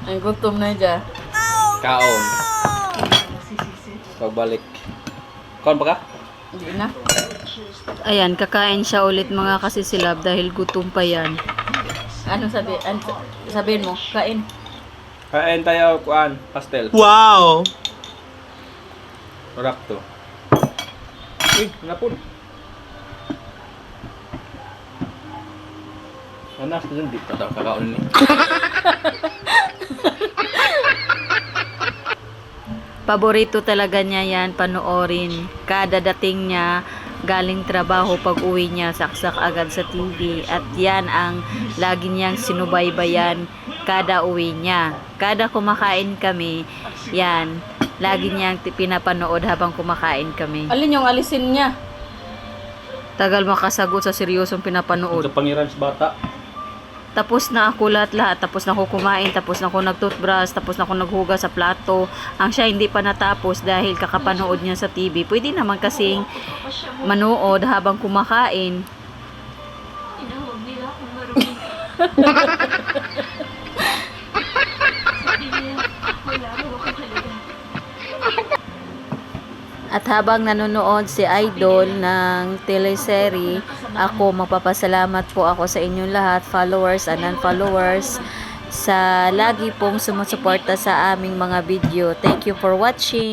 Ang gutom na dyan. Kaon. Pagbalik. Kaon pa ka? Hindi na. Ayan, kakain siya ulit mga kasisilab dahil gutom pa yan. Ano sabihin mo? Kain. Kain tayo, kuan, pastel. Wow! Rock to. Uy, napun. Anas na dun, di pa daw kakaon ni. Paborito talaga niya yan, panoorin. Kada dating niya, galing trabaho, pag uwi niya, saksak agad sa TV. At yan ang lagi niyang sinubaybayan kada uwi niya. Kada kumakain kami, yan, lagi niyang pinapanood habang kumakain kami. Alin yung alisin niya? Tagal makasagot sa seryosong pinapanood. Sa pangiran sa bata. Tapos na ako lahat, tapos na ako kumain, tapos na ako nag-toothbrush, tapos na ako naghugas sa plato. Ang siya hindi pa natapos dahil kakapanood niya sa TV. Pwede naman kasing manood habang kumakain. Tinawag nila akong marunong. Sabi niya, wala ako talaga. At habang nanonood si Idol ng teleserye, ako magpapasalamat po ako sa inyong lahat, followers and non-followers, sa lagi pong sumusuporta sa aming mga video. Thank you for watching!